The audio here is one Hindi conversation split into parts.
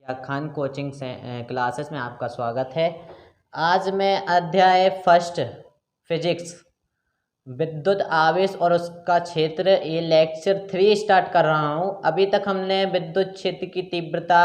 या खान कोचिंग से क्लासेस में आपका स्वागत है। आज मैं अध्याय फर्स्ट फिजिक्स विद्युत आवेश और उसका क्षेत्र ये लेक्चर 3 स्टार्ट कर रहा हूँ। अभी तक हमने विद्युत क्षेत्र की तीव्रता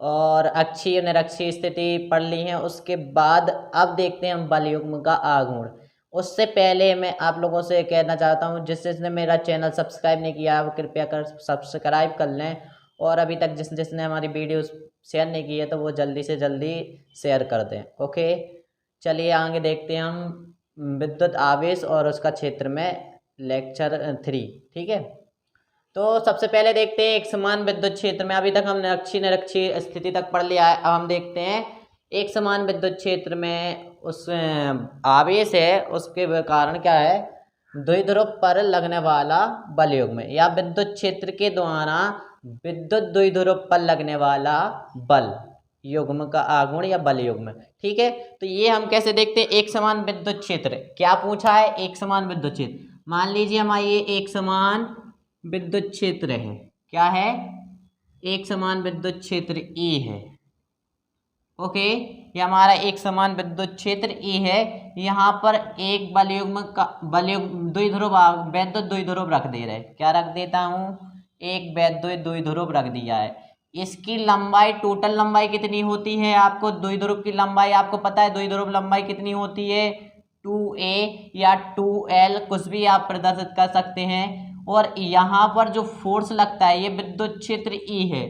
और अक्षीय निरक्षीय स्थिति पढ़ ली है। उसके बाद अब देखते हैं हम बल युग्म का आघूर्ण। उससे पहले मैं आप लोगों से कहना चाहता हूँ जिसने मेरा चैनल सब्सक्राइब नहीं किया वो कृपया कर सब्सक्राइब कर लें, और अभी तक जिसने हमारी वीडियो शेयर नहीं की है तो वो जल्दी से जल्दी शेयर कर दें। ओके, चलिए आगे देखते हैं हम विद्युत आवेश और उसका क्षेत्र में लेक्चर 3। ठीक है, तो सबसे पहले देखते हैं एक समान विद्युत क्षेत्र में। अभी तक हमने अक्षीय निरक्षीय स्थिति तक पढ़ लिया है। अब हम देखते हैं एक समान विद्युत क्षेत्र में उस आवेश है, उसके कारण क्या है, द्विध्रुव पर लगने वाला बल युग्म या विद्युत क्षेत्र के द्वारा विद्युत द्विध्रुव पर लगने वाला बल युग्म का आघूर्ण या बल युग्म। ठीक है, तो ये हम कैसे देखते हैं। एक समान विद्युत क्षेत्र क्या पूछा है, एक समान विद्युत क्षेत्र। मान लीजिए हमारा ये एक समान विद्युत क्षेत्र है। क्या है, एक समान विद्युत क्षेत्र E है। ओके, ये हमारा एक समान विद्युत क्षेत्र E है। यहाँ पर एक बल युग्म का द्विध्रुव वैद्युत द्विध्रुव रख दे रहे। क्या रख देता हूँ, एक वैद्युत द्विध्रुव रख दिया है। इसकी लंबाई, टोटल लंबाई कितनी होती है, आपको द्विध्रुव की लंबाई आपको पता है। द्विध्रुव लंबाई कितनी होती है, 2a या 2l, कुछ भी आप प्रदर्शित कर सकते हैं। और यहाँ पर जो फोर्स लगता है ये विद्युत क्षेत्र E है।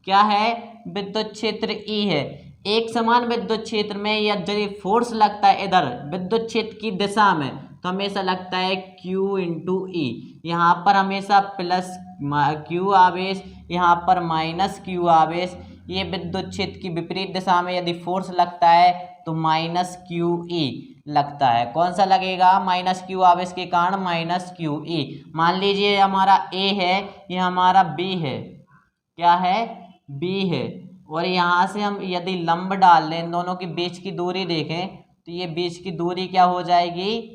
क्या है, विद्युत क्षेत्र E है। एक समान विद्युत क्षेत्र में या यदि फोर्स लगता है इधर विद्युत क्षेत्र की दिशा में तो हमेशा लगता है Q इंटू E। यहाँ पर हमेशा प्लस Q आवेश, यहाँ पर माइनस Q आवेश। ये विद्युत क्षेत्र की विपरीत दिशा में यदि फोर्स लगता है तो माइनस QE लगता है। कौन सा लगेगा, माइनस Q आवेश के कारण माइनस QE। मान लीजिए हमारा A है, ये हमारा B है। क्या है, B है। और यहाँ से हम यदि लंब डाल लें, इन दोनों के बीच की दूरी देखें तो ये बीच की दूरी क्या हो जाएगी,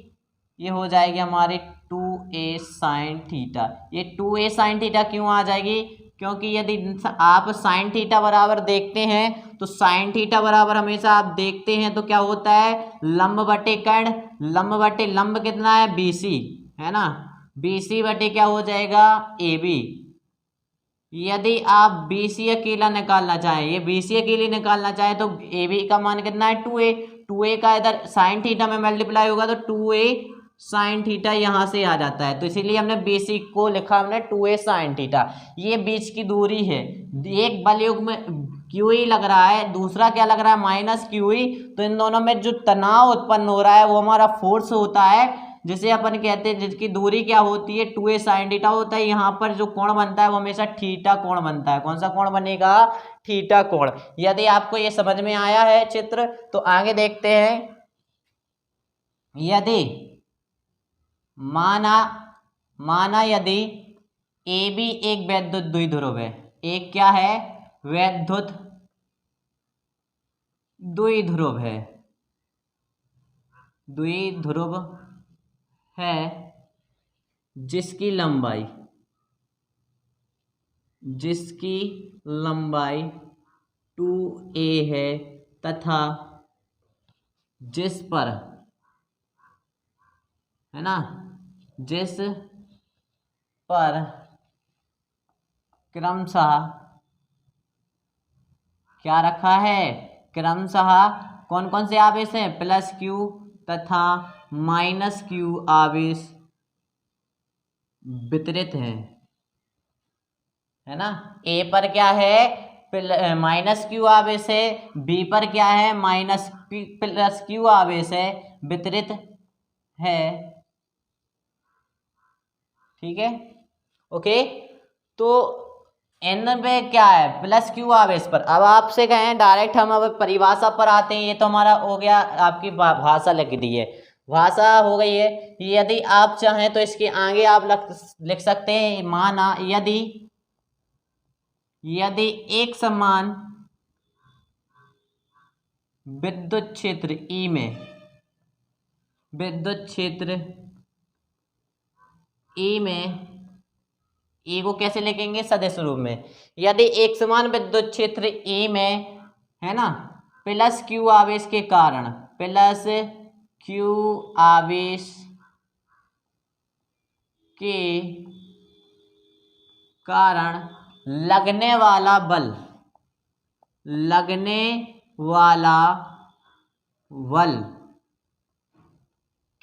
ये हो जाएगी हमारी 2a साइन थीटा। ये 2a साइन थीटा क्यों आ जाएगी, क्योंकि यदि आप साइन थीटा बराबर देखते हैं तो साइन थीटा बराबर हमेशा आप देखते हैं तो क्या होता है, लंब बटे कर्ण। लंब बटे लंब कितना है, BC है ना, BC बटे क्या हो जाएगा, AB। यदि आप BC अकेला निकालना चाहें, ये BC अकेले निकालना चाहें तो AB का मान कितना है, 2a। 2a का इधर साइन थीटा में मल्टीप्लाई होगा तो 2a साइन थीटा यहाँ से आ जाता है। तो इसीलिए हमने BC को लिखा हमने 2a साइन थीटा। ये बीच की दूरी है। एक बल युग्म में QE लग रहा है, दूसरा क्या लग रहा है, माइनस QE। तो इन दोनों में जो तनाव उत्पन्न हो रहा है वो हमारा फोर्स होता है, जिसे अपन कहते हैं, जिसकी दूरी क्या होती है, 2a साइन थीटा होता है। यहाँ पर जो कोण बनता है वो हमेशा थीटा कोण बनता है। कौन सा कोण बनेगा, थीटा कोण। यदि आपको ये समझ में आया है चित्र तो आगे देखते हैं। यदि माना यदि AB एक वैद्युत द्विध्रुव है, एक क्या है, वैद्युत द्विध्रुव है, द्विध्रुव है जिसकी लंबाई 2a है तथा जिस पर, है ना, जिस पर क्रमशः क्या रखा है, क्रमशः कौन कौन से आवेश हैं, प्लस Q तथा माइनस Q आवेश वितरित है ना। A पर क्या है, माइनस Q आवेश है, B पर क्या है, माइनस प्लस Q आवेश है, वितरित है। ठीक है, ओके। तो N पे क्या है, प्लस Q आवेश पर। अब आपसे कहें डायरेक्ट हम अब परिभाषा पर आते हैं। ये तो हमारा हो गया, आपकी भाषा लिख दी है, भाषा हो गई है। यदि आप चाहें तो इसके आगे आप लिख सकते हैं, माना यदि एक समान विद्युत क्षेत्र E में, विद्युत क्षेत्र E में ए को कैसे लिखेंगे? सदिश रूप में। यदि एक समान विद्युत क्षेत्र ए में, है ना, प्लस क्यू आवेश के कारण, प्लस क्यू आवेश के कारण लगने वाला बल,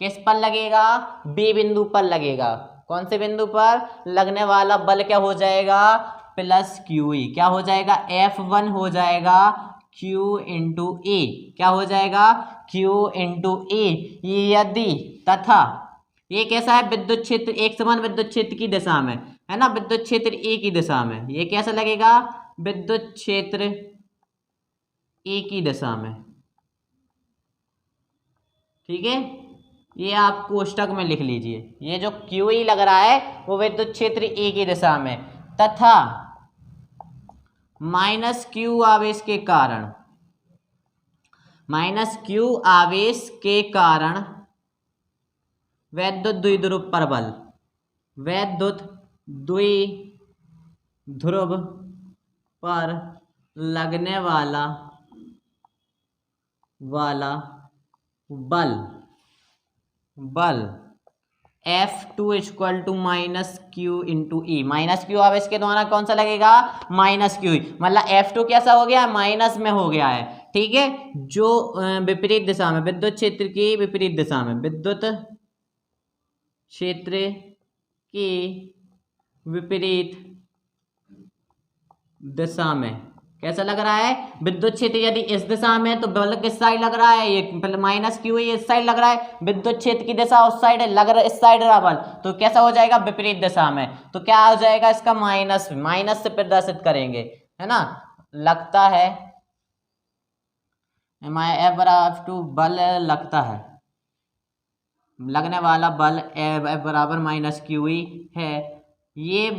किस पर लगेगा? बी बिंदु पर लगेगा। कौन से बिंदु पर? लगने वाला बल क्या हो जाएगा? Plus Q E. क्या हो जाएगा? F1 हो जाएगा Q इंटू ए। क्या हो जाएगा? Q इंटू ए। यदि तथा ये कैसा है? विद्युत क्षेत्र एक समान विद्युत क्षेत्र की दिशा में, है ना, विद्युत क्षेत्र ए की दिशा में। ये कैसा लगेगा? विद्युत क्षेत्र ए की दिशा में। ठीक है, ये आप कोष्टक में लिख लीजिए। ये जो क्यू ई लग रहा है वो विद्युत क्षेत्र ए की दिशा में, तथा माइनस क्यू आवेश के कारण, वैद्युत द्विध्रुव पर बल, वैद्युत द्विध्रुव पर लगने वाला बल F2 equal to minus Q into E. Minus Q आवेश के द्वारा कौन सा लगेगा? Minus Q E. मतलब F2 कैसा हो गया? माइनस में हो गया है। ठीक है, जो विपरीत दिशा में, विद्युत क्षेत्र की विपरीत दिशा में, विद्युत क्षेत्र की विपरीत दिशा में कैसा लग रहा है? विद्युत क्षेत्र यदि इस दिशा में है तो बल किस साइड लग रहा है? ये माइनस क्यू इस साइड लग रहा है। विद्युत क्षेत्र की दिशा उस साइड लग रहा है, इस साइड रहा बल, तो कैसा हो जाएगा? विपरीत दिशा में। तो क्या हो जाएगा इसका? माइनस से प्रदर्शित करेंगे, है ना। लगता है F2 बल लगता है, लगने वाला बल F बराबर माइनस क्यू ई है। ये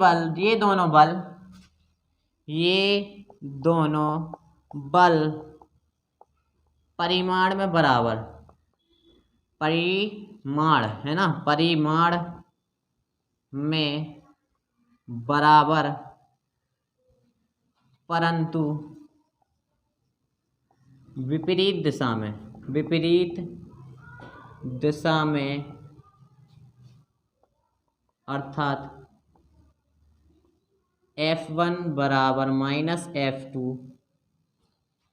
दोनों बल परिमाण में बराबर, परिमाण, है ना, परिमाण में बराबर, परंतु विपरीत दिशा में, अर्थात F1 बराबर माइनस F2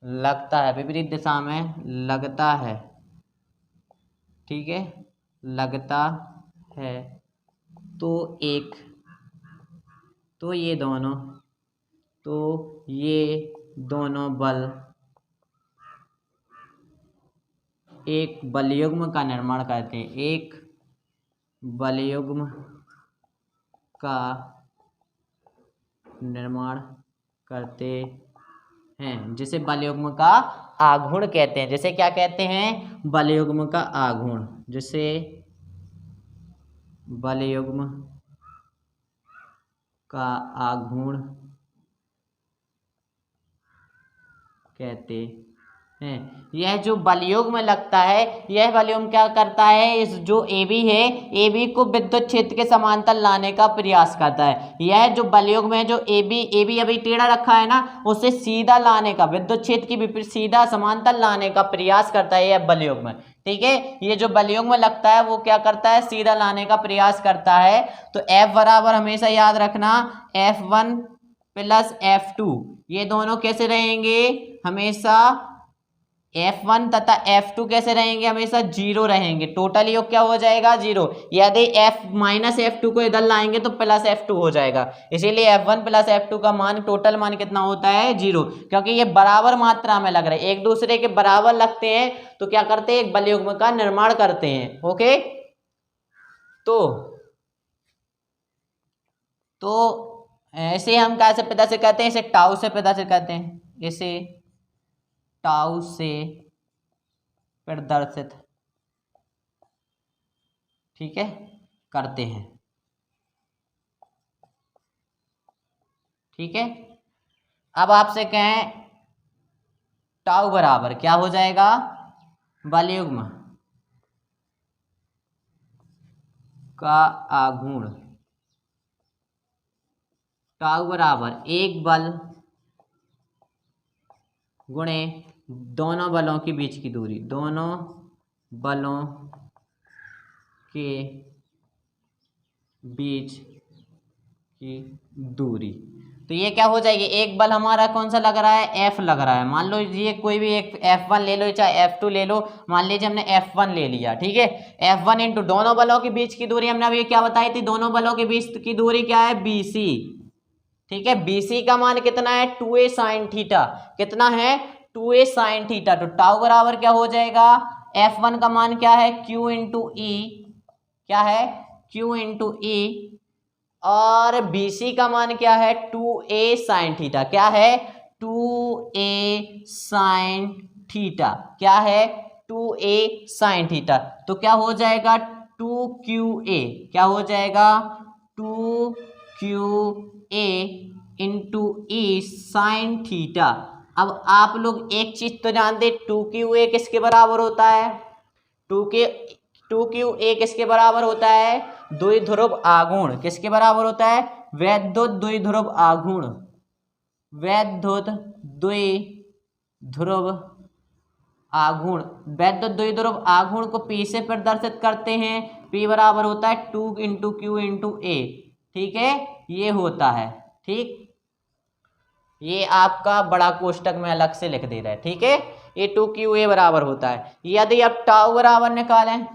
लगता है, विपरीत दिशा में लगता है। ठीक है, लगता है। तो ये दोनों बल एक बलयुग्म का निर्माण करते हैं, एक बलयुग्म का निर्माण करते हैं, जिसे बलयुग्म का आघूर्ण कहते हैं। जिसे क्या कहते हैं? बलयुग्म का आघूर्ण, जिसे बलयुग्म का आघूर्ण कहते हैं। यह जो बलयुग्म में लगता है, यह बलयुग्म क्या करता है? इस जो AB है, AB को विद्युत क्षेत्र के समांतर लाने का प्रयास करता है। यह जो बलयुग्म है, जो AB अभी टेढ़ा रखा है ना, उसे सीधा लाने का, विद्युत क्षेत्र की विपरीत सीधा समांतर लाने का प्रयास करता है यह बलयुग्म। ठीक है, ये जो बलयुग्म लगता है वो क्या करता है? सीधा लाने का प्रयास करता है। तो F बराबर हमेशा याद रखना F1 प्लस F2। ये दोनों कैसे रहेंगे? हमेशा F1 तथा F2 कैसे रहेंगे? हमेशा जीरो रहेंगे। टोटल योग क्या हो जाएगा? जीरो। यदि माइनस F2 को इधर लाएंगे तो प्लस F2 हो जाएगा। इसीलिए F1 प्लस F2 का मान, टोटल मान कितना होता है? जीरो, क्योंकि ये बराबर मात्रा में लग रहे हैं, एक दूसरे के बराबर लगते हैं तो क्या करते हैं? एक बलयुग्म का निर्माण करते हैं। ओके, तो ऐसे हम कैसे प्रदर्शित करते हैं? इसे टाउ से प्रदर्शित करते हैं, इसे टाउ से प्रदर्शित, ठीक है, करते हैं। ठीक है, अब आपसे कहें टाउ बराबर क्या हो जाएगा? बलयुग्म का आघूर्ण टाउ बराबर एक बल गुणे दोनों बलों के बीच की दूरी, दोनों बलों के बीच की दूरी। तो ये क्या हो जाएगी, एक बल हमारा कौन सा लग रहा है, F लग रहा है। मान लो ये कोई भी एक F1 ले लो चाहे F2 ले लो, मान लीजिए हमने F1 ले लिया, ठीक है। F1 इंटू दोनों बलों के बीच की दूरी हमने अभी क्या बताई थी, दोनों बलों के बीच की दूरी क्या है, BC, ठीक है। BC का मान कितना है, 2a साइन थीटा, कितना है 2a साइन थीटा। तो टाउ बराबर क्या हो जाएगा, F1 का मान क्या है, Q इंटू ई, क्या है Q इंटू ई, और BC का मान क्या है 2a साइन थीटा, क्या है 2a साइन थीटा, क्या है 2a साइन थीटा। तो क्या हो जाएगा 2QA, क्या हो जाएगा 2QA इंटू ई साइन थीटा। अब आप लोग एक चीज तो जानते, 2QA किसके बराबर होता है, 2QA किसके बराबर होता है, द्विध्रुव आघूर्ण, किसके बराबर होता है, वैद्युत द्विध्रुव आघूर्ण, वैद्युत द्विध्रुव आघूर्ण। वैद्युत द्विध्रुव आघूर्ण को P से प्रदर्शित करते हैं, P बराबर होता है 2 इंटू क्यू इंटू ए, ठीक है, ये होता है, ठीक। ये आपका बड़ा कोष्टक में अलग से लिख दे रहा है, ठीक है, ये 2QA बराबर होता है। यदि आप टाउ बराबर निकालें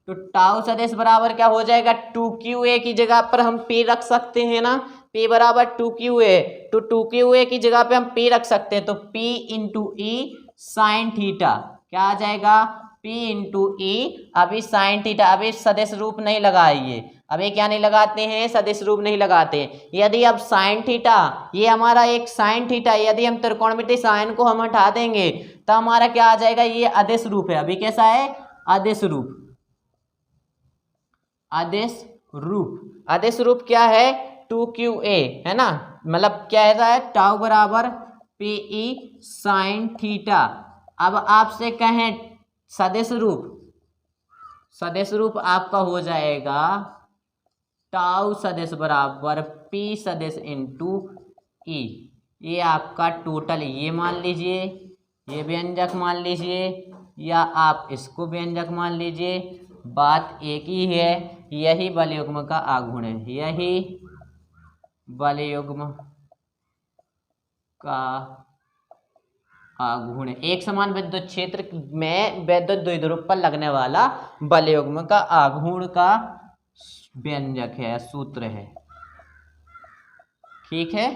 तो टाउ सदिश बराबर क्या हो जाएगा, 2QA की जगह पर हम P रख सकते हैं ना, P बराबर 2QA, तो 2QA की जगह पे हम P रख सकते हैं, तो P इंटू ई साइन थीटा, क्या आ जाएगा P इंटू ई, अभी साइन थीटा, अभी सदिश रूप नहीं लगाइए, अभी क्या नहीं लगाते हैं, सदिश रूप नहीं लगाते। यदि अब साइन थीटा, ये हमारा एक साइन थीटा, यदि हम त्रिकोणमितीय साइन को हम हटा देंगे तो हमारा क्या आ जाएगा, ये अदिश रूप है। अभी कैसा है, अदिश रूप, अदिश रूप, अदिश रूप क्या है 2QA, है ना, मतलब क्या है, टाउ बराबर PE साइन थीटा। अब आपसे कहें सदिश रूप, सदिश रूप आपका हो जाएगा टाउ सदिश बराबर P सदिश इंटू ई, ये आपका टोटल, ये मान लीजिए, ये व्यंजक मान लीजिए, या आप इसको व्यंजक मान लीजिए, बात एक ही है, यही बलयुग्म का आघूर्ण है, यही बलयुग्म का आघूर्ण, एक समान विद्युत क्षेत्र में वैद्युत द्विध्रुव पर लगने वाला बलयुग्म का आघूर्ण का व्यंजक है, सूत्र है, ठीक है,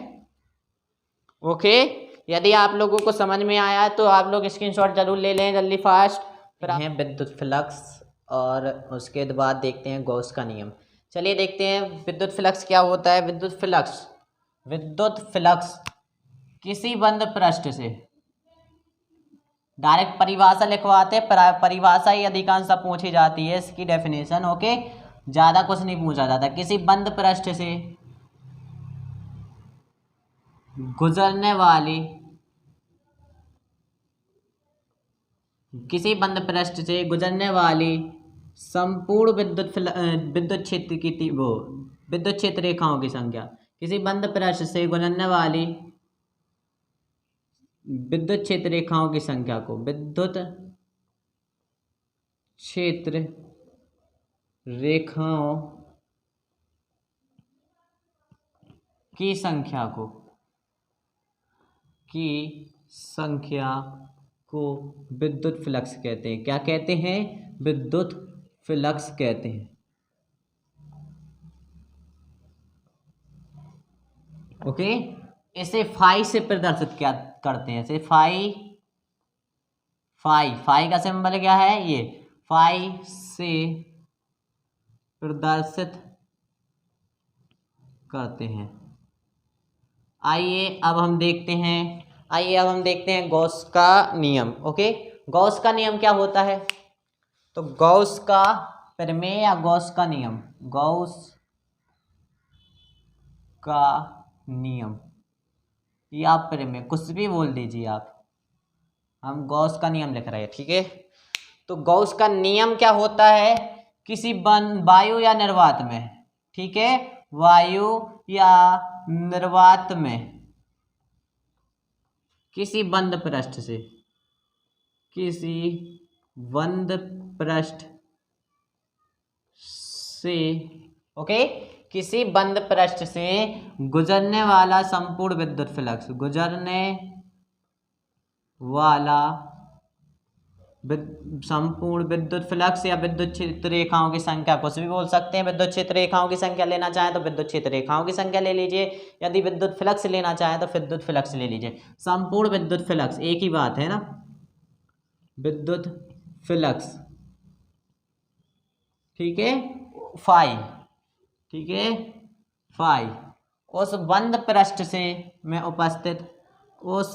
ओके। यदि आप लोगों को समझ में आया तो आप लोग स्क्रीनशॉट जरूर ले लें जल्दी फास्ट। फिर हैं विद्युत फ्लक्स और उसके बाद देखते हैं गॉस का नियम। चलिए देखते हैं विद्युत फ्लक्स क्या होता है। विद्युत फ्लक्स, विद्युत फ्लक्स किसी बंद पृष्ठ से, डायरेक्ट परिभाषा लिखवाते, परिभाषा ही अधिकांश सब पूछी जाती है, इसकी डेफिनेशन, ओके, ज़्यादा कुछ नहीं पूछा जाता। किसी बंद पृष्ठ से गुजरने वाली, किसी बंद पृष्ठ से गुजरने वाली संपूर्ण विद्युत क्षेत्र की वो विद्युत क्षेत्र रेखाओं की संख्या, किसी बंद पृष्ठ से गुजरने वाली विद्युत क्षेत्र रेखाओं की संख्या को, विद्युत क्षेत्र रेखाओं की संख्या को, की संख्या को विद्युत फ्लक्स कहते हैं। क्या कहते हैं, विद्युत फ्लक्स कहते हैं, ओके। इसे फाई से प्रदर्शित क्या करते हैं, इसे फाई, फाई, फाई का सिंबल क्या है, ये फाई से प्रदर्शित करते हैं। आइए अब हम देखते हैं, आइए अब हम देखते हैं गॉस का नियम, ओके। गॉस का नियम क्या होता है, तो गॉस का प्रमेय या गॉस का नियम, गॉस का नियम या प्रमेय, कुछ भी बोल दीजिए आप, हम गॉस का नियम लिख रहे हैं, ठीक है। तो गॉस का नियम क्या होता है, किसी वायु या निर्वात में, ठीक है, वायु या निर्वात में किसी बंद पृष्ठ से, किसी बंद पृष्ठ से, ओके, किसी बंद पृष्ठ से गुजरने वाला संपूर्ण विद्युत फ्लक्स, गुजरने वाला संपूर्ण विद्युत फ्लक्स या विद्युत क्षेत्र रेखाओं की संख्या, कुछ भी बोल सकते हैं। विद्युत क्षेत्र रेखाओं की संख्या लेना चाहें तो विद्युत क्षेत्र रेखाओं की संख्या ले लीजिए, यदि विद्युत फ्लक्स लेना चाहें तो विद्युत फ्लक्स ले लीजिए। संपूर्ण विद्युत फ्लक्स एक ही बात है ना, विद्युत फ्लक्स, ठीक है, फाई, ठीक है, फाई उस बंद पृष्ठ से में उपस्थित, उस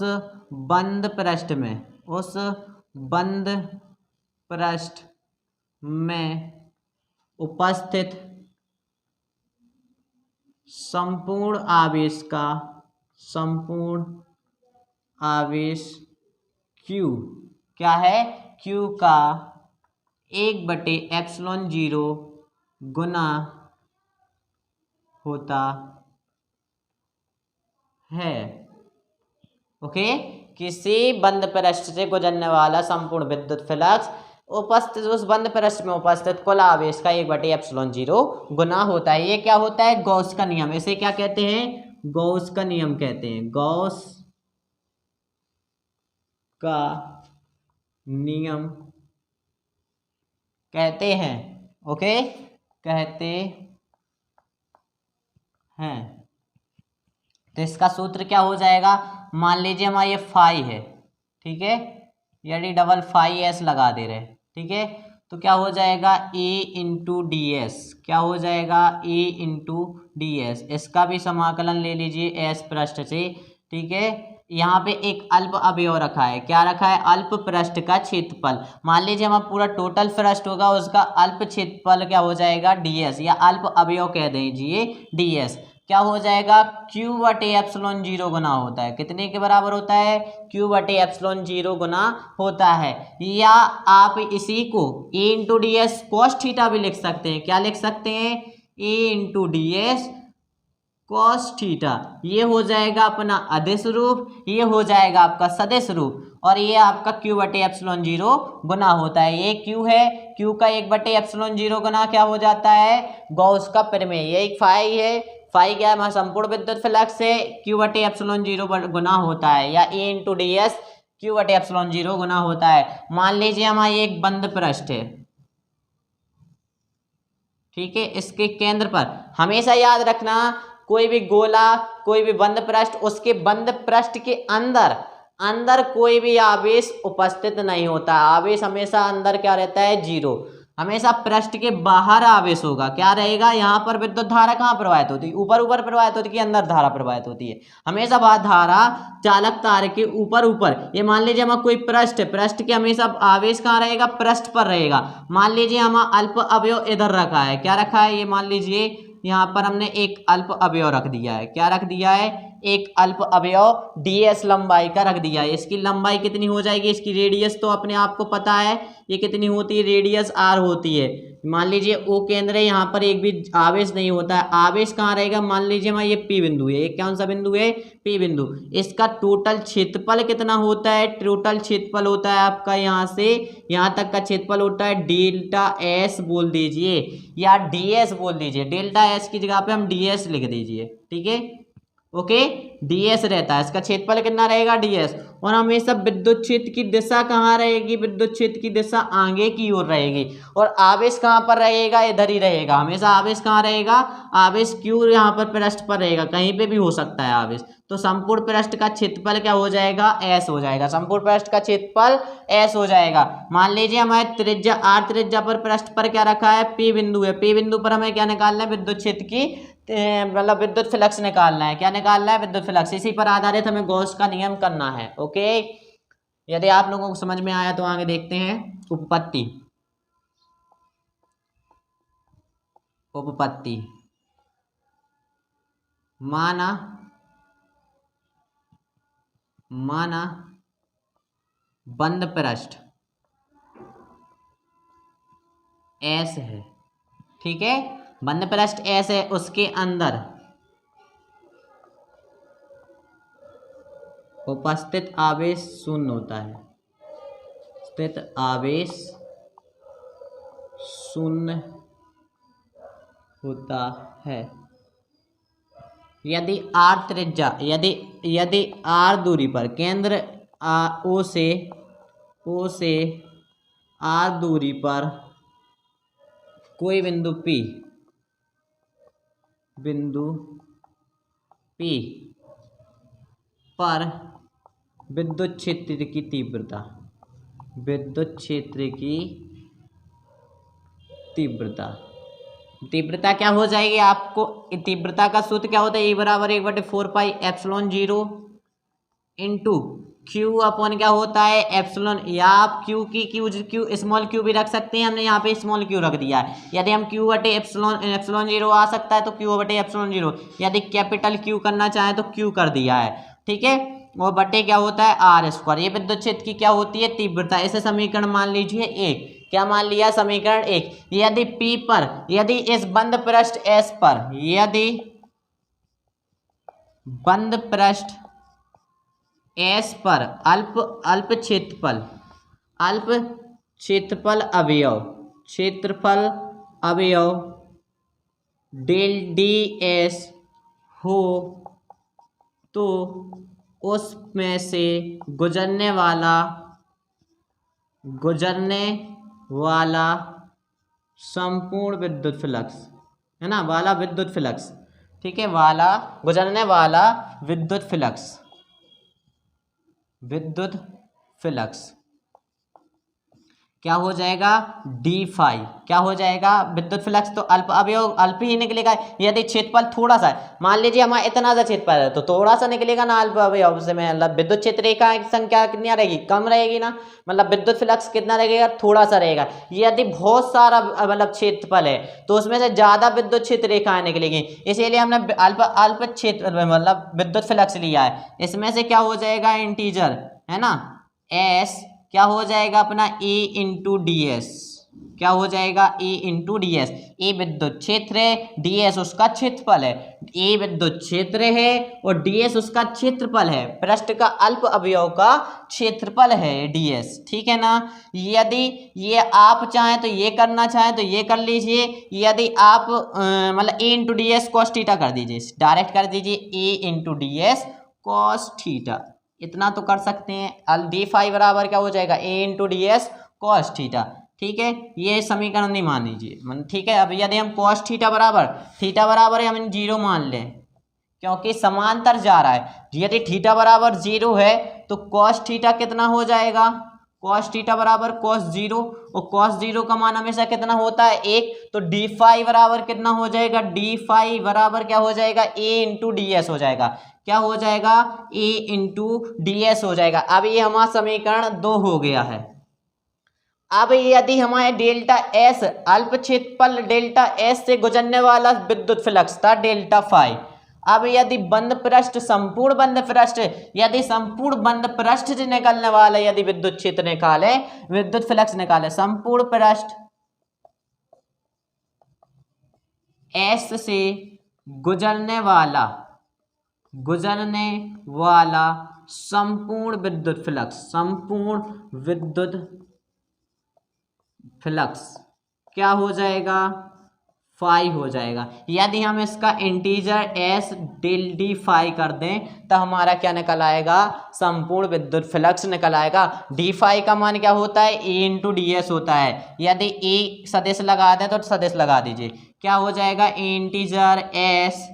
बंद पृष्ठ में, उस बंद पृष्ठ में उपस्थित संपूर्ण आवेश का, संपूर्ण आवेश Q क्या है, Q का 1/ε0 गुना होता है। ओके, किसी बंद पृष्ठ से गुजरने वाला संपूर्ण विद्युत फ्लक्स उपस्थित, उस बंद पृष्ठ में उपस्थित कुल आवेश का 1/ε0 गुना होता है। ये क्या होता है, गॉस का नियम। इसे क्या कहते हैं, गॉस का नियम कहते हैं, गॉस का नियम कहते हैं। ओके, कहते हैं। तो इसका सूत्र क्या हो जाएगा, मान लीजिए हमारा ये फाई है, ठीक है, यदि डबल फाई एस लगा दे रहे, ठीक है, तो क्या हो जाएगा ए इंटू डी एस, क्या हो जाएगा ए इंटू डी एस। इसका भी समाकलन ले लीजिए एस पृष्ठ से, ठीक है। यहाँ पे एक अल्प अवयव रखा है, क्या रखा है, अल्प पृष्ठ का क्षेत्रफल। मान लीजिए हमारा पूरा टोटल पृष्ठ होगा, उसका अल्प क्षेत्रफल क्या हो जाएगा ds, या अल्प अवयव कह दीजिए ds। क्या हो जाएगा, Q/ε0 गुना होता है, कितने के बराबर होता है, Q/ε0 गुना होता है। या आप इसी को a into D S cos theta भी लिख सकते हैं, क्या लिख सकते हैं, a into D S cos theta. ये हो जाएगा अपना अदिश रूप, ये हो जाएगा आपका सदिश रूप, और ये आपका Q/ε0 गुना होता है। ये Q है, Q का 1/ε0 गुना क्या हो जाता है, गॉस का प्रमेय। ये एक फाई है, फाई क्या है, हमारा संपूर्ण विद्युत फ्लक्स से Q/ε0 गुना होता है, या A into D S Q/ε0 गुना होता है। मान लीजिए हमारा एक बंद पृष्ठ है, ठीक है, इसके केंद्र पर हमेशा याद रखना, कोई भी गोला, कोई भी बंद पृष्ठ, उसके बंद पृष्ठ के अंदर अंदर कोई भी आवेश उपस्थित नहीं होता। आवेश हमेशा अंदर क्या रहता है, 0। हमेशा पृष्ठ के बाहर आवेश होगा, क्या रहेगा, यहाँ पर विद्युत धारा कहाँ प्रवाहित होती है, ऊपर ऊपर प्रवाहित होती है कि अंदर धारा प्रवाहित होती है, हमेशा बाहर धारा चालक तार के ऊपर ऊपर। ये मान लीजिए हमारा कोई पृष्ठ, पृष्ठ के हमेशा आवेश कहाँ रहेगा, पृष्ठ पर रहेगा। मान लीजिए हमारा अल्प अवयव इधर रखा है, क्या रखा है, ये मान लीजिए यहाँ पर हमने एक अल्प अवयव रख दिया है, क्या रख दिया है, एक अल्प अवयव ds लंबाई का रख दिया है। इसकी लंबाई कितनी हो जाएगी, इसकी रेडियस तो अपने आप को पता है, ये कितनी होती है, रेडियस r होती है। मान लीजिए O केंद्र है, यहाँ पर एक भी आवेश नहीं होता है, आवेश कहाँ रहेगा, मान लीजिए हमारा ये P बिंदु है, ये कौन सा बिंदु है, P बिंदु। इसका टोटल क्षेत्रफल कितना होता है, टोटल क्षेत्रफल होता है आपका यहाँ से यहाँ तक का क्षेत्रफल होता है डेल्टा S बोल दीजिए, या ds बोल दीजिए, डेल्टा S की जगह पे हम ds लिख दीजिए, ठीक है, ओके, ds रहता है, इसका क्षेत्रफल कितना रहेगा, ds। और हमेशा विद्युत क्षेत्र की दिशा कहाँ रहेगी, विद्युत क्षेत्र की दिशा आगे की ओर रहेगी, और आवेश कहाँ पर रहेगा, इधर ही रहेगा। हमेशा आवेश कहाँ रहेगा, आवेश q यहाँ पर पृष्ठ पर रहेगा, कहीं पे भी हो सकता है आवेश। तो संपूर्ण पृष्ठ का क्षेत्रफल क्या हो जाएगा, s हो जाएगा, संपूर्ण पृष्ठ का क्षेत्रफल s हो जाएगा। मान लीजिए हमारे त्रिज्या r त्रिज्या पर पृष्ठ पर क्या रखा है, p बिंदु है, p बिंदु पर हमें क्या निकालना है, विद्युत क्षेत्र की मतलब विद्युत फ्लक्स निकालना है, क्या निकालना है, विद्युत फ्लक्स। इसी पर आधारित हमें गॉस का नियम करना है। ओके, यदि आप लोगों को समझ में आया तो आगे देखते हैं उपपत्ति। उपपत्ति माना बंद पृष्ठ S है, ठीक है, बंद पृष्ठ S है, उसके अंदर उपस्थित आवेश शून्य होता है, स्थित आवेश शून्य होता है। यदि r त्रिज्या, यदि r दूरी पर केंद्र O से r दूरी पर कोई बिंदु P पर विद्युत क्षेत्र की तीव्रता क्या हो जाएगी? आपको तीव्रता का सूत्र क्या होता है? E बराबर 1/4πε0 इंटू क्यू अपॉन क्या होता है? एप्सिलॉन। या आप क्यू स्मॉल क्यू भी रख सकते हैं, हमने यहाँ पे स्मॉल क्यू रख दिया है। यदि हम क्यू बटे एप्सिलॉन 0 आ सकता है तो क्यू बटे एप्सिलॉन 0, यदि कैपिटल क्यू करना चाहें तो क्यू कर दिया है, ठीक है। वो बटे क्या होता है? R square. ये विद्युत क्षेत्र की क्या होती है? तीव्रता। इसे समीकरण मान लीजिए 1। क्या मान लिया? समीकरण 1। यदि P पर, यदि इस बंद पृष्ठ S पर, यदि बंद पृष्ठ S पर अल्प क्षेत्रफल अवयव डेल ds हो तो उसमें से गुजरने वाला संपूर्ण विद्युत फ्लक्स, है ना, वाला विद्युत फ्लक्स, ठीक है, गुजरने वाला विद्युत फ्लक्स क्या हो जाएगा? D phi. क्या हो जाएगा? विद्युत फ्लक्स तो अल्प ही निकलेगा। यदि क्षेत्रफल थोड़ा सा है, मान लीजिए हमारा इतना सा क्षेत्रफल है, तो थोड़ा सा निकलेगा ना अल्प अवयव से, मतलब विद्युत क्षेत्र रेखा की संख्या कितनी रहेगी? कम रहेगी ना, मतलब विद्युत फ्लक्स कितना रहेगा? थोड़ा सा रहेगा। यदि बहुत सारा मतलब क्षेत्रफल है तो उसमें से ज्यादा विद्युत क्षेत्र रेखाएं निकलेगी, इसीलिए हमने अल्प क्षेत्र मतलब विद्युत फ्लक्स लिया है। इसमें से क्या हो जाएगा? इंटीजर, है ना, एस क्या हो जाएगा अपना? E into D S. क्या हो जाएगा? E into D S. E विद्युत क्षेत्र है, डी एस उसका क्षेत्रफल है। ए विद्युत क्षेत्र है और डी एस उसका क्षेत्रफल है, पृष्ठ का अल्प अवयव का क्षेत्रफल है डी एस, ठीक है ना। यदि ये आप चाहें तो ये करना चाहें तो ये कर लीजिए। यदि आप मतलब E into D S cos theta कर दीजिए, डायरेक्ट कर दीजिए E into D S cos theta, इतना तो कर सकते हैं। डी फाई बराबर क्या हो जाएगा? E into D S cos theta, ठीक है। ये समीकरण नहीं मान लीजिए, ठीक है। अब यदि हम कॉस थीटा बराबर हम 0 मान लें, क्योंकि समांतर जा रहा है। यदि थीटा बराबर 0 है तो कॉस थीटा कितना हो जाएगा? कॉस थीटा बराबर कॉस 0, और कॉस 0 का मान हमेशा कितना होता है? 1। तो डी फाई बराबर कितना हो जाएगा? डी फाई बराबर क्या हो जाएगा? ए इंटू डी एस हो जाएगा। क्या हो जाएगा? ए इंटू डी एस हो जाएगा। अब ये हमारा समीकरण 2 हो गया है। अब यदि हमारे डेल्टा एस अल्प क्षेत्रफल डेल्टा एस से गुजरने वाला विद्युत फ्लक्स था डेल्टा फाई। अब यदि संपूर्ण बंद पृष्ठ से निकलने वाला यदि विद्युत क्षेत्र निकाले, विद्युत फ्लक्स निकाले, संपूर्ण पृष्ठ एस से गुजरने वाला संपूर्ण विद्युत फ्लक्स क्या हो जाएगा? फाई हो जाएगा। यदि हम इसका integer S del d phi कर दें तो हमारा क्या निकल आएगा? संपूर्ण विद्युत फ्लक्स निकल आएगा। डी फाई का मान क्या होता है? ए इंटू डी एस होता है। यदि ए सदिश लगा दें तो सदिश लगा दीजिए, क्या हो जाएगा? इंटीजर एस,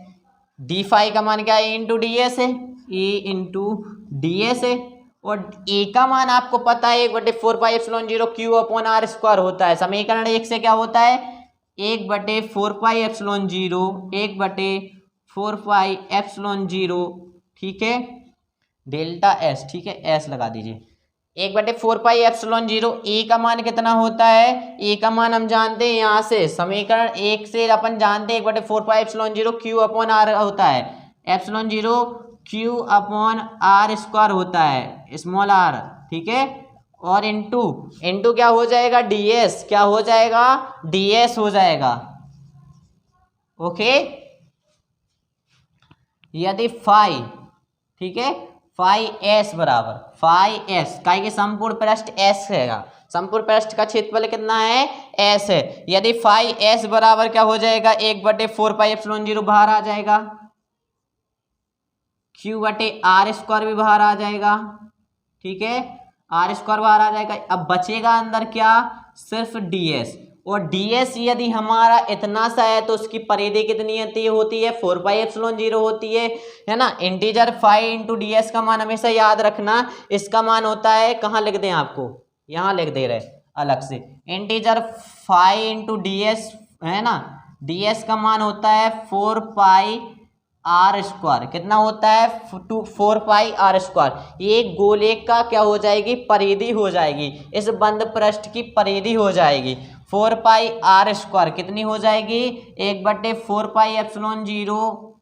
डी फाई का मान क्या है? ए इंटू डी एस है, ए इंटू डी एस है, और ए का मान आपको पता है 1/4πε0 क्यू अपॉन आर स्क्वायर होता है। समीकरण 1 से क्या होता है? 1/4πε0 1/4πε0, ठीक है, डेल्टा एस, ठीक है, एस लगा दीजिए। 1/4πε0, ए का मान कितना होता है? ए का मान हम जानते हैं यहाँ से, समीकरण 1 से अपन जानते हैं 1/4πε0 क्यू अपॉन आर होता है, epsilon 0 Q upon R square होता है, स्मॉल आर, ठीक है। और इंटू क्या हो जाएगा? डीएस। क्या हो जाएगा? डीएस हो जाएगा, ओके। यदि फाई, ठीक है, फाई एस बराबर फाई एस, का ये संपूर्ण पृष्ठ एस है, संपूर्ण पृष्ठ का क्षेत्रफल कितना है, एस है। यदि फाई एस बराबर क्या हो जाएगा, 1/4πε0 बाहर आ जाएगा, Q/r² भी बाहर आ जाएगा, ठीक है, r² बाहर आ जाएगा। अब बचेगा अंदर क्या, सिर्फ ds, और ds यदि हमारा इतना सा है तो उसकी परिधि कितनी होती है 4πε0 होती है ना। इंटीजर फाई इंटू ds का मान हमेशा याद रखना, इसका मान होता है, कहाँ लिख दें आपको, यहाँ लिख दे रहे अलग से, इंटीजर फाई इंटू ds है ना, ds का मान होता है 4πr², कितना होता है 4πr²। ये गोले का क्या हो जाएगी, परिधि हो जाएगी, इस बंद पृष्ठ की परिधि हो जाएगी 4πr², कितनी हो जाएगी 1/4πε0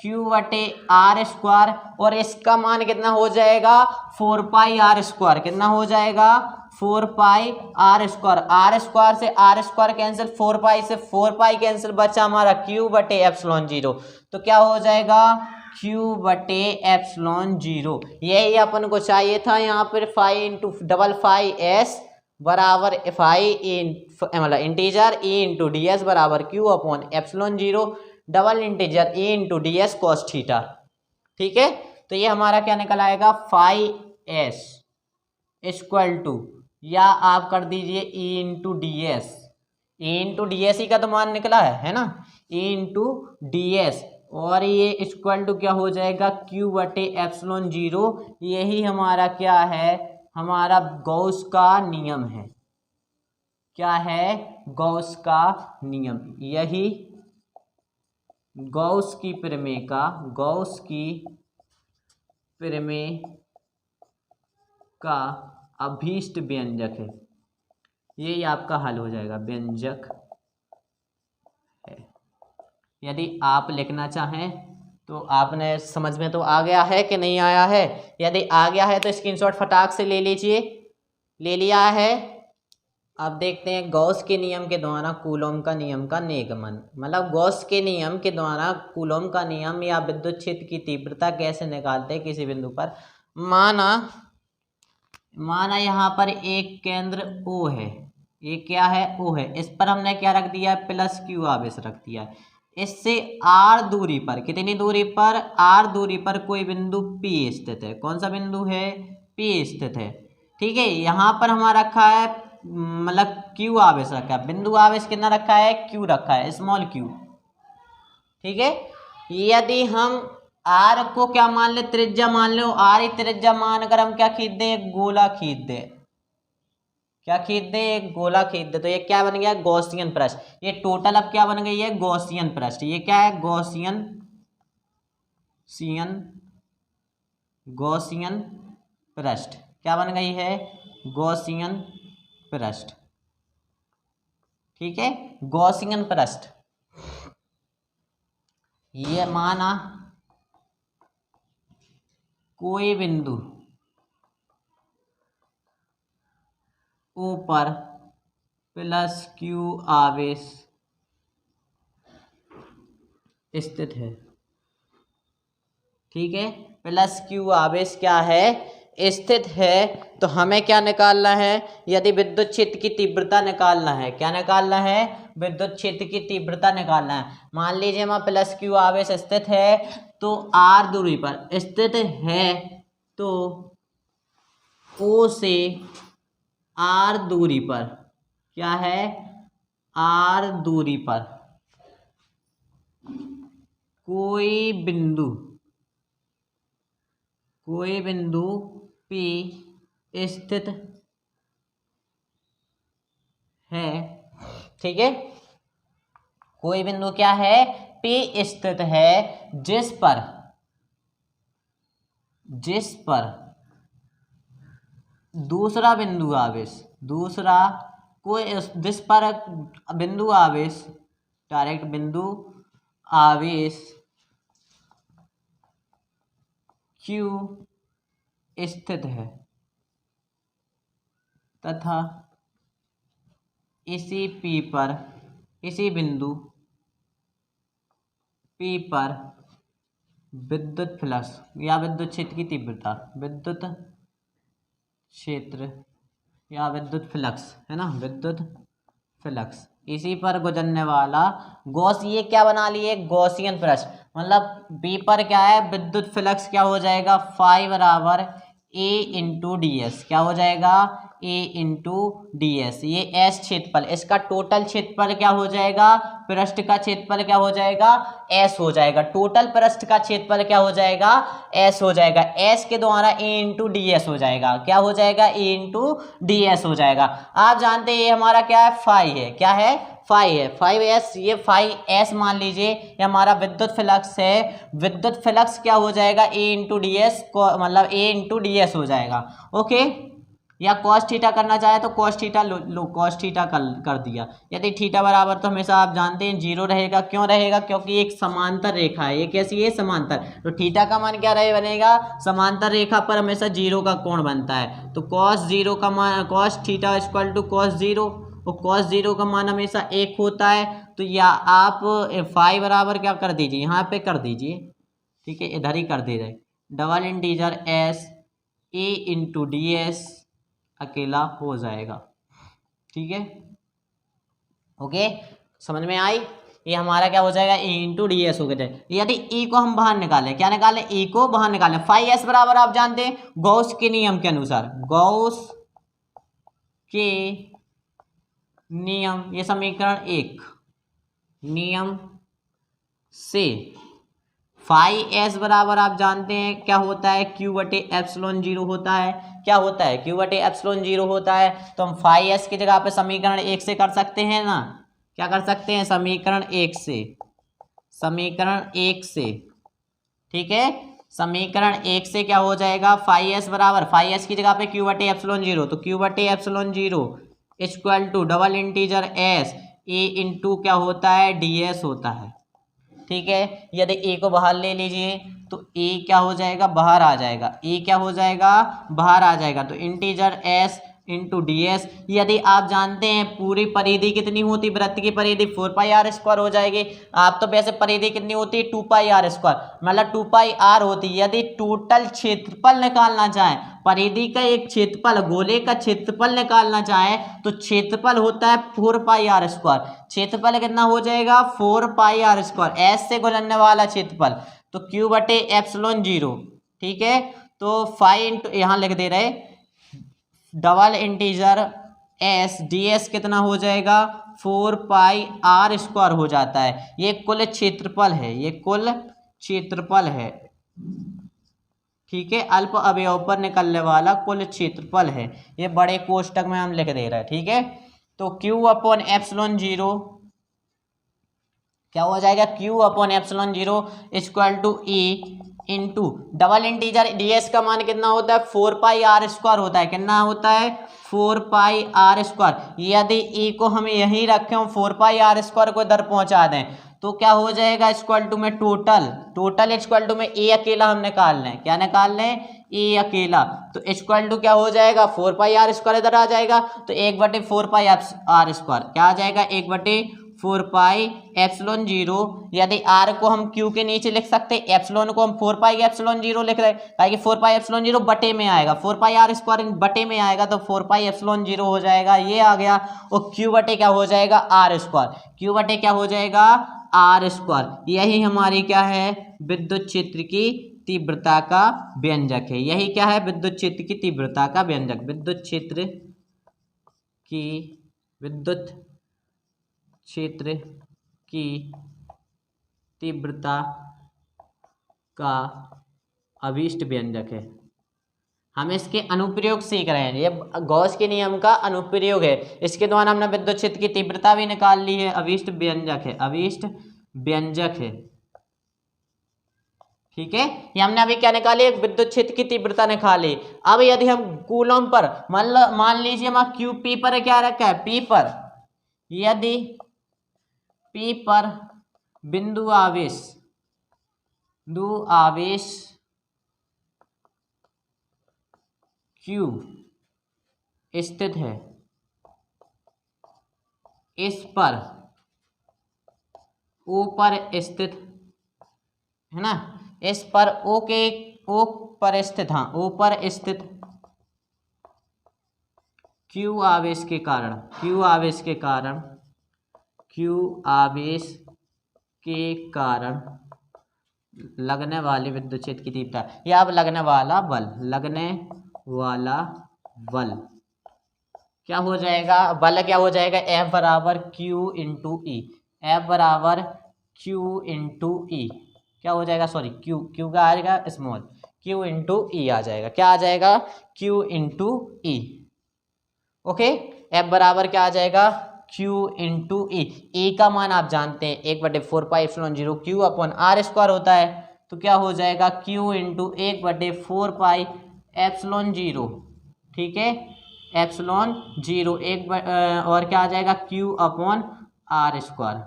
Q/r², और इसका मान कितना हो जाएगा 4πr², कितना हो जाएगा 4πr², r² से r² कैंसिल, 4π से 4π कैंसिल, बचा हमारा Q/ε0, तो क्या हो जाएगा Q/ε0। यही अपन को चाहिए था, यहाँ पर phi into double phi S बराबर फाई मतलब integer E into D S बराबर Q/ε0 double integer E into D S cos theta, ठीक है। तो ये हमारा क्या निकल आएगा, फाई एस इक्वल टू, या आप कर दीजिए E into D S, A into D S ही का तो मान निकला है ना, ए इंटू डी एस, और ये इक्वल टू क्या हो जाएगा Q/ε0। यही हमारा क्या है, हमारा गॉस का नियम है, क्या है, गॉस का नियम, यही गॉस की प्रमेय का अभीष्ट व्यंजक है, ये आपका हल हो जाएगा, व्यंजक है। यदि आप लिखना चाहें तो आपने समझ में तो आ गया है कि नहीं आया है, यदि आ गया है तो स्क्रीनशॉट फटाक से ले लीजिए, ले लिया है। अब देखते हैं गॉस के नियम के द्वारा कूलॉम का नियम का निगमन, मतलब गॉस के नियम के द्वारा कूलॉम का नियम या विद्युत क्षेत्र की तीव्रता कैसे निकालते हैं किसी बिंदु पर। माना यहाँ पर एक केंद्र O है, ये क्या है, O है, इस पर हमने क्या रख दिया, +Q आवेश रख दिया। इससे r दूरी पर, कितनी दूरी पर, r दूरी पर कोई बिंदु P स्थित है, कौन सा बिंदु है, P स्थित है, ठीक है। यहाँ पर हमारा रखा है मतलब Q आवेश रखा है, बिंदु आवेश कितना रखा है, Q रखा है, स्मॉल q, ठीक है। यदि हम r को क्या मान ले, त्रिज्या मान लो, r ही त्रिज्या मानकर हम क्या खींच दें, एक गोला खींच दें, क्या खींच दें, एक गोला खींच दे, तो ये क्या बन गया, गॉसियन पृष्ठ। ये टोटल अब क्या बन गई है, गॉसियन पृष्ठ। ये क्या है, गॉसियन पृष्ठ, क्या बन गई है, गॉसियन पृष्ठ, ठीक है, गॉसियन पृष्ठ। ये माना कोई बिंदु ऊपर +Q आवेश स्थित है, ठीक है, +Q आवेश क्या है, स्थित है। तो हमें क्या निकालना है, यदि विद्युत क्षेत्र की तीव्रता निकालना है, क्या निकालना है, विद्युत क्षेत्र की तीव्रता निकालना है। मान लीजिए वहाँ +Q आवेश स्थित है, तो r दूरी पर स्थित है, तो O से r दूरी पर, क्या है, r दूरी पर कोई बिंदु P स्थित है, ठीक है, कोई बिंदु क्या है, P स्थित है, जिस पर दूसरा बिंदु आवेश, जिस पर बिंदु आवेश, डायरेक्ट बिंदु आवेश Q स्थित है तथा इसी बिंदु P पर विद्युत फ्लक्स या विद्युत क्षेत्र की तीव्रता, विद्युत क्षेत्र या विद्युत फ्लक्स है ना, विद्युत फ्लक्स, इसी पर गुजरने वाला गॉस, ये क्या बना लिए गॉसियन प्रश्न, मतलब बी पर क्या है विद्युत फ्लक्स क्या हो जाएगा फाई बराबर ए इंटू डी एस, क्या हो जाएगा ए इंटू डी एस, ये एस क्षेत्रफल, इसका टोटल क्षेत्रफल क्या हो जाएगा, पृष्ठ का क्षेत्रफल क्या हो जाएगा एस हो जाएगा, टोटल पृष्ठ का क्षेत्रफल क्या हो जाएगा एस हो जाएगा, एस के द्वारा ए इंटू डी एस हो जाएगा, क्या हो जाएगा ए इंटू डी एस हो जाएगा। आप जानते हैं ये हमारा क्या है फाई है, क्या है फाई है, फाइव एस, ये फाई एस मान लीजिए ये हमारा विद्युत फ्लक्स है, विद्युत फ्लक्स क्या हो जाएगा ए इंटू डी एस, मतलब ए इंटू डी एस हो जाएगा। ओके, या कॉस थीटा करना चाहे तो कॉस थीटा लो कॉस थीटा कर दिया, यदि थीटा बराबर तो हमेशा आप जानते हैं जीरो रहेगा, क्यों रहेगा क्योंकि एक समांतर रेखा है, ये कैसी है समांतर, तो थीटा का मान क्या रहे बनेगा समांतर रेखा पर हमेशा जीरो का कोण बनता है, तो कॉस जीरो का मान cos theta equal to cos zero, और कॉस जीरो का मान हमेशा एक होता है, तो या आप फाई बराबर क्या कर दीजिए यहाँ पे कर दीजिए, ठीक है इधर ही कर दे रहे, double integer S A into D S अकेला हो जाएगा, ठीक है ओके समझ में आई, ये हमारा क्या हो जाएगा ए इंटू डी एस हो गया। यदि ई को हम बाहर निकालें, क्या निकालें ई को बाहर निकालें, फाई एस बराबर आप जानते हैं गॉस के नियम के अनुसार, गॉस के नियम, ये समीकरण एक नियम से फाई एस बराबर आप जानते हैं क्या होता है क्यू बटे एप्सिलॉन जीरो होता है, क्या होता है क्यू बटे एप्सिलॉन जीरो होता है, तो हम फाई एस की जगह पे समीकरण एक से कर सकते हैं ना, क्या कर सकते हैं समीकरण एक से, समीकरण एक से, ठीक है समीकरण एक से क्या हो जाएगा फाई एस बराबर, फाई एस की जगह पे क्यू बटे एप्सिलॉन जीरो, तो क्यू बटे epsilon zero equal to double integer S A into क्या होता है डी एस होता है, ठीक है। यदि ए को बाहर ले लीजिए तो ए क्या हो जाएगा बाहर आ जाएगा, ए क्या हो जाएगा बाहर आ जाएगा, तो integer S into D S, यदि आप जानते हैं पूरी परिधि कितनी होती वृत्त की परिधि 4πr² हो जाएगी, आप तो वैसे परिधि कितनी होती है 2πr², मतलब 2πr होती है, यदि टोटल क्षेत्रफल निकालना चाहे परिधि का एक क्षेत्रफल गोले का क्षेत्रफल निकालना चाहे तो क्षेत्रफल होता है 4πr², क्षेत्रफल कितना हो जाएगा 4πr², एस से गुजरने वाला क्षेत्रफल तो क्यू बटे एप्सिलॉन जीरो, ठीक है तो फाई इंटू यहाँ लिख दे रहे double integer S D S कितना हो जाएगा 4πr² हो जाता है, ये कुल क्षेत्रफल है, ये कुल क्षेत्रफल है, ठीक है अल्प अवयव पर निकलने वाला कुल क्षेत्रफल है, ये बड़े कोष्टक में हम लिख दे रहे हैं, ठीक है तो Q अपॉन एप्सिलॉन जीरो क्या हो जाएगा Q upon epsilon zero equal to A into double integer d S का मान कितना होता है 4πr² होता है, कितना होता है 4πr², यदि ए को हम यहीं रखें 4πr² को इधर पहुंचा दें तो क्या हो जाएगा इक्वल टू में टोटल इक्वल टू में ए अकेला हम निकाल लें, क्या निकाल लें ए अकेला, तो इक्वल टू क्या हो जाएगा 4πr² इधर आ जाएगा, तो 1/4πr² क्या आ जाएगा 1/4 एप्सिलॉन जीरो, यदि आर को हम क्यू के नीचे लिख सकते हैं, एप्सिलॉन को हम 4 एप्सिलॉन जीरो लिख रहे हैं ताकि 4 एप्सिलॉन जीरो बटे में आएगा, 4πr² बटे में आएगा तो 4 एप्सिलॉन जीरो हो जाएगा, ये आ गया, और क्यू बटे क्या हो जाएगा r², क्यू बटे क्या हो जाएगा r², यही हमारी क्या है विद्युत क्षेत्र की तीव्रता का व्यंजक है, यही क्या है विद्युत क्षेत्र की तीव्रता का व्यंजक, विद्युत क्षेत्र की विद्युत क्षेत्र की तीव्रता का अभीष्ट व्यंजक है। हम इसके अनुप्रयोग सीख रहे हैं, ये गॉस के नियम का अनुप्रयोग है, इसके द्वारा हमने विद्युत क्षेत्र की तीव्रता भी निकाल ली है, अभीष्ट व्यंजक है, अभीष्ट व्यंजक है, ठीक है ये हमने अभी क्या निकाली विद्युत क्षेत्र की तीव्रता निकाली। अब यदि हम कूलम पर मान लीजिए हम क्यू पी पर क्या रखा है पी पर, यदि पी पर बिंदु आवेश Q स्थित है, इस पर O पर स्थित है ना, इस पर ओ पर स्थित, हाँ ओ पर स्थित क्यू आवेश के कारण, लगने वाले विद्युत क्षेत्र की तीव्रता, या अब लगने वाला बल क्या हो जाएगा, बल क्या हो जाएगा, F बराबर Q इंटू ई, क्या हो जाएगा, सॉरी क्यू का आ जाएगा स्मॉल, Q इंटू ई आ जाएगा, क्या आ जाएगा, Q इंटू ई। ओके, F बराबर क्या आ जाएगा, Q इंटू ई का मान आप जानते हैं 1/4πε0 Q अपॉन आर स्क्वायर होता है, तो क्या हो जाएगा Q इंटू 1/4πε0, ठीक है, एप्सिलॉन 0 और क्या आ जाएगा Q अपॉन आर स्क्वायर,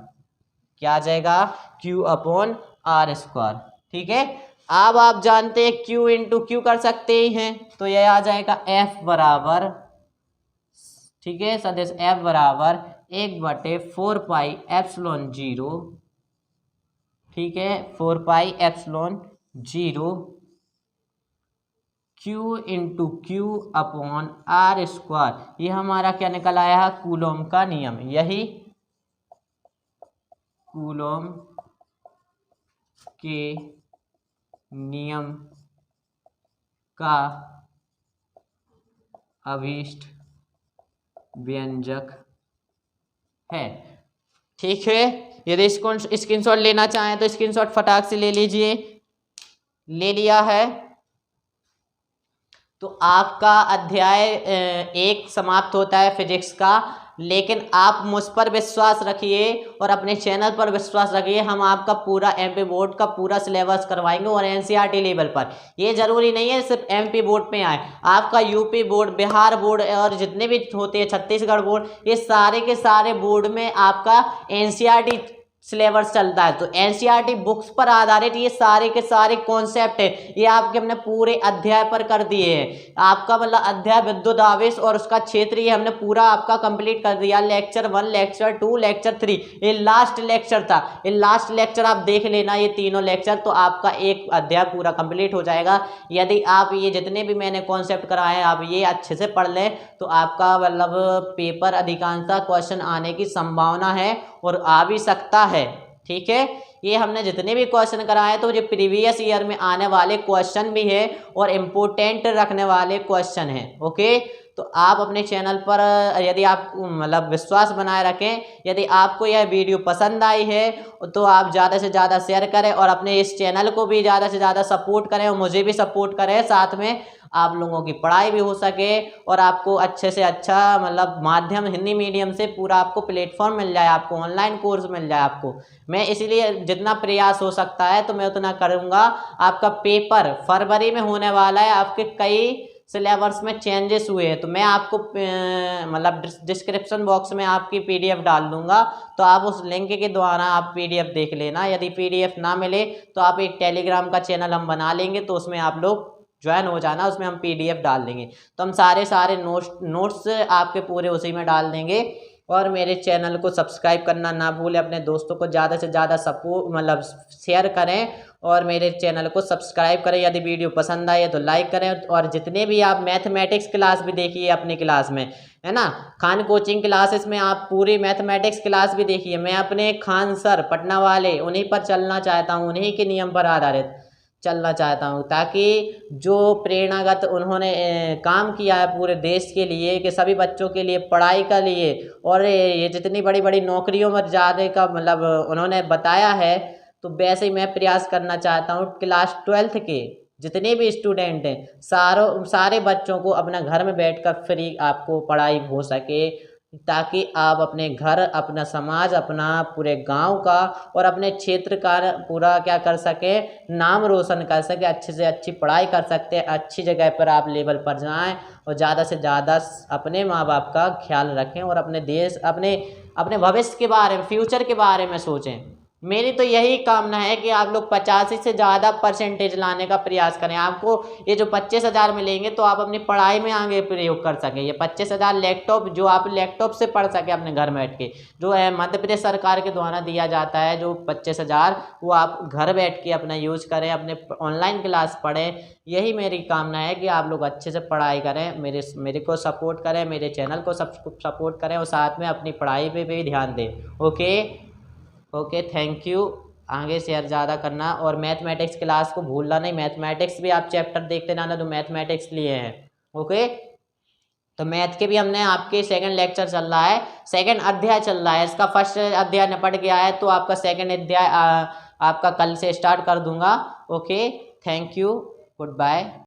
क्या आ जाएगा Q अपॉन आर स्क्वायर, ठीक है। अब आप जानते हैं Q इंटू क्यू कर सकते हैं, तो यह आ जाएगा F बराबर, ठीक है सदिश F बराबर 1/4πε0, ठीक है 4πε0 Q into Q upon R square, ये हमारा क्या निकल आया है, कूलोम का नियम, यही कूलोम के नियम का अभीष्ट व्यंजक है, ठीक है। यदि इसको स्क्रीनशॉट लेना चाहें तो स्क्रीनशॉट फटाक से ले लीजिए, ले लिया है तो आपका अध्याय 1 समाप्त होता है फिजिक्स का। लेकिन आप मुझ पर विश्वास रखिए और अपने चैनल पर विश्वास रखिए, हम आपका पूरा एमपी बोर्ड का पूरा सिलेबस करवाएंगे और एनसीईआरटी लेवल पर। ये जरूरी नहीं है सिर्फ एमपी बोर्ड पे आए, आपका यूपी बोर्ड, बिहार बोर्ड और जितने भी होते हैं, छत्तीसगढ़ बोर्ड, ये सारे के सारे बोर्ड में आपका एनसीईआरटी सिलेबस चलता है। तो एनसीईआरटी बुक्स पर आधारित ये सारे के सारे कॉन्सेप्ट है, ये आपके हमने पूरे अध्याय पर कर दिए हैं। आपका मतलब अध्याय विद्युत आवेश और उसका क्षेत्र ये हमने पूरा आपका कंप्लीट कर दिया। लेक्चर 1, लेक्चर 2, लेक्चर 3, ये लास्ट लेक्चर था, ये लास्ट लेक्चर आप देख लेना, ये तीनों लेक्चर, तो आपका एक अध्याय पूरा कंप्लीट हो जाएगा। यदि आप ये जितने भी मैंने कॉन्सेप्ट कराए हैं आप ये अच्छे से पढ़ लें तो आपका मतलब पेपर अधिकांशतः क्वेश्चन आने की संभावना है और आ भी सकता है, ठीक है। ये हमने जितने भी क्वेश्चन कराए तो ये प्रीवियस ईयर में आने वाले क्वेश्चन भी है और इम्पोर्टेंट रखने वाले क्वेश्चन हैं, ओके। तो आप अपने चैनल पर यदि आप मतलब विश्वास बनाए रखें, यदि आपको यह वीडियो पसंद आई है तो आप ज़्यादा से ज़्यादा शेयर करें और अपने इस चैनल को भी ज़्यादा से ज़्यादा सपोर्ट करें और मुझे भी सपोर्ट करें, साथ में आप लोगों की पढ़ाई भी हो सके और आपको अच्छे से अच्छा मतलब माध्यम हिंदी मीडियम से पूरा आपको प्लेटफॉर्म मिल जाए, आपको ऑनलाइन कोर्स मिल जाए आपको। मैं इसीलिए जितना प्रयास हो सकता है तो मैं उतना करूँगा। आपका पेपर फरवरी में होने वाला है, आपके कई सिलेबस में चेंजेस हुए हैं, तो मैं आपको मतलब डिस्क्रिप्शन बॉक्स में आपकी पीडीएफ डाल दूंगा, तो आप उस लिंक के द्वारा आप पीडीएफ देख लेना। यदि पीडीएफ ना मिले तो आप एक टेलीग्राम का चैनल हम बना लेंगे, तो उसमें आप लोग ज्वाइन हो जाना, उसमें हम पीडीएफ डाल देंगे, तो हम सारे नोट्स आपके पूरे उसी में डाल देंगे। और मेरे चैनल को सब्सक्राइब करना ना भूलें, अपने दोस्तों को ज़्यादा से ज़्यादा सपोर्ट मतलब शेयर करें और मेरे चैनल को सब्सक्राइब करें। यदि वीडियो पसंद आए तो लाइक करें और जितने भी आप मैथमेटिक्स क्लास भी देखिए अपनी क्लास में, है ना, खान कोचिंग क्लासेस में आप पूरी मैथमेटिक्स क्लास भी देखिए। मैं अपने खान सर पटना वाले उन्हीं पर चलना चाहता हूँ, उन्हीं के नियम पर आधारित चलना चाहता हूँ, ताकि जो प्रेरणागत उन्होंने काम किया है पूरे देश के लिए कि सभी बच्चों के लिए पढ़ाई के लिए और ये जितनी बड़ी बड़ी नौकरियों में जाने का मतलब उन्होंने बताया है, तो वैसे ही मैं प्रयास करना चाहता हूँ क्लास 12th के जितने भी स्टूडेंट हैं सारे बच्चों को अपना घर में बैठकर फ्री आपको पढ़ाई हो सके, ताकि आप अपने घर, अपना समाज, अपना पूरे गांव का और अपने क्षेत्र का पूरा क्या कर सके, नाम रोशन कर सके, अच्छे से अच्छी पढ़ाई कर सकते हैं, अच्छी जगह पर आप लेवल पर जाएं और ज़्यादा से ज़्यादा अपने माँ बाप का ख्याल रखें और अपने देश, अपने भविष्य के बारे में, फ्यूचर के बारे में सोचें। मेरी तो यही कामना है कि आप लोग 85 से ज़्यादा परसेंटेज लाने का प्रयास करें। आपको ये जो 25,000 मिलेंगे तो आप अपनी पढ़ाई में आगे प्रयोग कर सकें। ये 25,000 लैपटॉप जो आप लैपटॉप से पढ़ सके अपने घर में बैठ के, जो है मध्य प्रदेश सरकार के द्वारा दिया जाता है जो 25,000, वो आप घर बैठ के अपना यूज़ करें, अपने ऑनलाइन क्लास पढ़ें। यही मेरी कामना है कि आप लोग अच्छे से पढ़ाई करें, मेरे को सपोर्ट करें, मेरे चैनल को सपोर्ट करें और साथ में अपनी पढ़ाई पे भी ध्यान दें। Okay thank you. आगे शेयर ज़्यादा करना और मैथमेटिक्स क्लास को भूलना नहीं। मैथमेटिक्स भी आप चैप्टर देखते जाना जो मैथमेटिक्स लिए हैं। ओके, तो मैथ के भी हमने आपके सेकंड लेक्चर चल रहा है, सेकंड अध्याय चल रहा है। इसका फर्स्ट अध्याय निपट गया है तो आपका सेकंड अध्याय आपका कल से स्टार्ट कर दूंगा। Okay thank you, good bye.